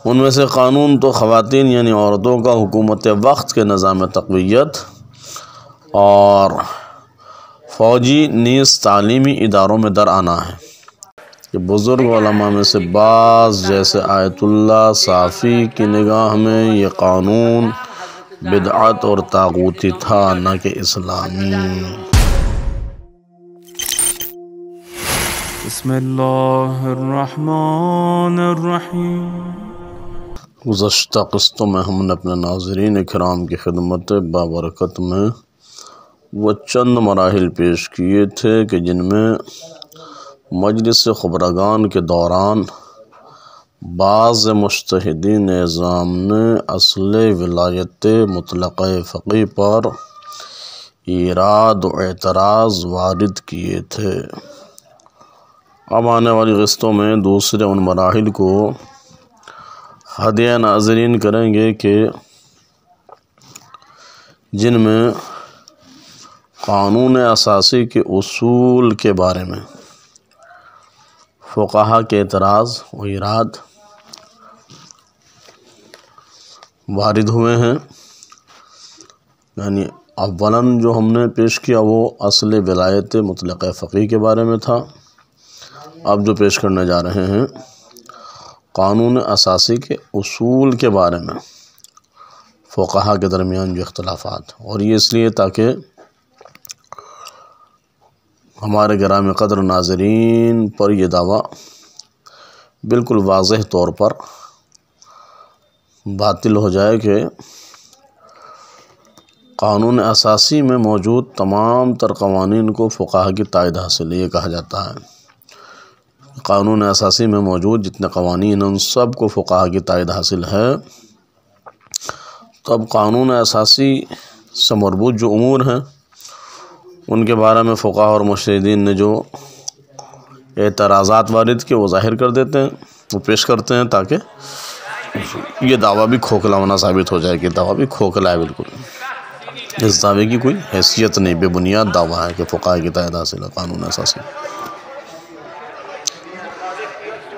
ان میں سے قانون تو خواتین یعنی عورتوں کا حکومت وقت کے نظام تقویت اور فوجی نیز تعلیمی اداروں میں در آنا ہے۔ کہ بزرگ علماء میں سے بعض جیسے آیت اللہ صافی کی نگاہ میں یہ قانون بدعت اور طاغوتی تھا نہ کہ اسلامی۔ بسم اللہ الرحمن الرحیم۔ گزشتہ قسطوں میں ہم نے اپنے ناظرین کرام کی خدمت بابرکت میں وہ چند مراحل پیش کیے تھے کہ جن میں مجلس خبرگان کے دوران بعض مجتہدین نظام نے اصل ولایت مطلقہ فقی پر ایراد و اعتراض وارد کیے تھے۔ اب آنے والی قسطوں میں دوسرے ان مراحل کو ہدیہ ناظرین کریں گے کہ جن میں قانون اساسی کے اصول کے بارے میں فقہا کے اعتراض و ایراد وارد ہوئے ہیں۔ یعنی اولاً جو ہم نے پیش کیا وہ اصل ولایت مطلقہ فقی کے بارے میں تھا۔ اب جو پیش کرنے جا رہے ہیں قانون اساسی کے اصول کے بارے میں فقہا کے درمیان جو اختلافات، اور یہ اس لیے تاکہ ہمارے گرامی قدر ناظرین پر یہ دعویٰ بالکل واضح طور پر باطل ہو جائے کہ قانون اساسی میں موجود تمام تر قوانین کو فقہا کی تائید حاصل ہے۔ یہ کہا جاتا ہے قانون اساسی میں موجود جتنے قوانین ان سب کو فقہا کی تائید حاصل ہے، تو اب قانون اساسی سے مربوط جو امور ہیں ان کے بارے میں فقہا اور مجتہدین نے جو اعتراضات وارد کیے وہ ظاہر کر دیتے ہیں، وہ پیش کرتے ہیں تاکہ یہ دعویٰ بھی کھوکھلا ہونا ثابت ہو جائے کہ دعویٰ بھی کھوکھلا ہے، بالکل اس دعوے کی کوئی حیثیت نہیں، بے بنیاد دعویٰ ہے کہ فقہا کی تائید حاصل ہے قانون اساسی۔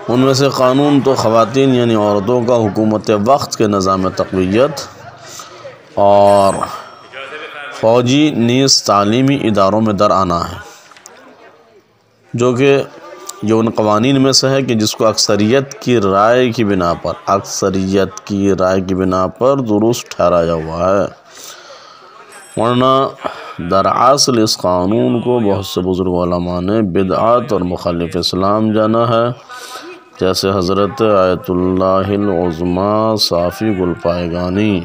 ان میں سے قانون تو خواتین یعنی عورتوں کا حکومت وقت کے نظام تقویت اور فوجی نیز تعلیمی اداروں میں در آنا ہے، جو کہ یہ ان قوانین میں سے ہے کہ جس کو اکثریت کی رائے کی بنا پر درست ٹھہرایا ہوا ہے، ورنہ دراصل اس قانون کو بہت سے بزرگ علماء نے بدعت اور مخالف اسلام جانا ہے، جیسے حضرت آیت اللہ العظمیٰ صافی گلپائگانی۔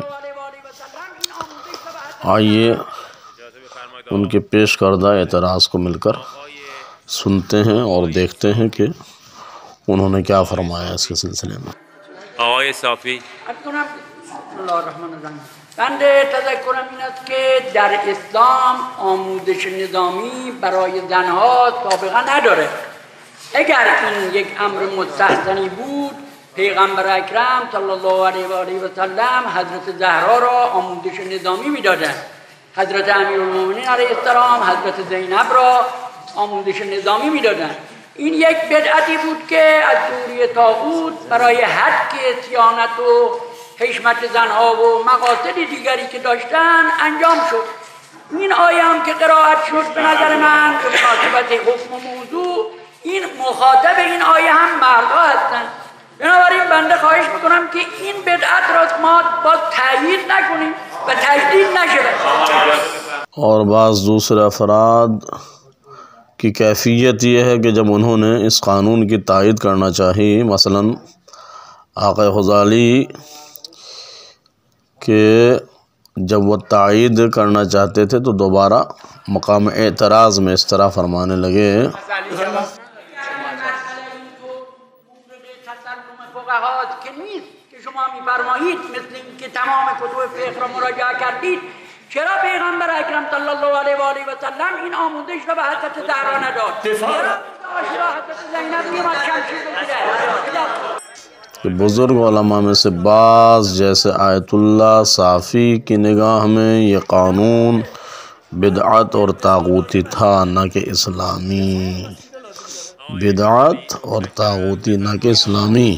آئیے ان کے پیش کردہ اعتراض کو مل کر سنتے ہیں اور دیکھتے ہیں کہ انہوں نے کیا فرمایا اس کے سلسلے میں۔ آقای صافی بسم الله الرحمن الرحیم. بنده تذکرم این است که در اسلام آموزش نظامی برای زنها سابقه نداره. اگر این یک امر مستحسنی بود پیغمبر اکرم صلی الله علیه و آله و سلم حضرت زهرا را آموزش نظامی میدادند، حضرت امیرالمومنین علیه السلام حضرت زینب را آموزش نظامی میدادند. این یک بدعتی بود که از دوری طاغوت برای حد صیانت و حشمت زنها و مقاصد دیگری که داشتن انجام شد. این آیه هم که قرائت شد به نظر من به مناسبت حکم موضوع این مخاطب این آیه هم مردها هستن. بنابراین بنده خواهش میکنم که این بدعت را ما با تأیید نکنیم و تجدید نشه. اور بعض دوسرے افراد کی کیفیت یہ ہے کہ جب انہوں نے اس قانون کی تائید کرنا چاہی، مثلا آقا غزالی کہ جب وہ تائید کرنا چاہتے تھے تو دوبارہ مقام اعتراض میں اس طرح فرمانے لگے که نیست که شما می‌فرمایید مثل اینکه تمام کتب فقه را مراجعه کردید، چرا پیغمبر اکرم صلی الله علیه و آله و سلم این آموزش را به حضرت زهرا نداد؟ چرا حضرت زینب میومد شمشیر بگیره؟ کہ بزرگ علماء میں سے بعض جیسے آیت اللہ صافی کی نگاہ میں یہ قانون بدعت اور طاغوتی تھا نہ کہ اسلامی۔ بدعت اور طاغوتی نہ کہ اسلامی۔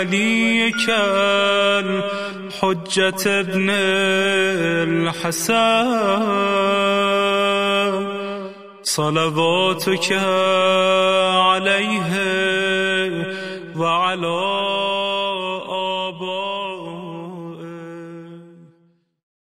وليك الحجة ابن الحسن صلواتك عليه وعلى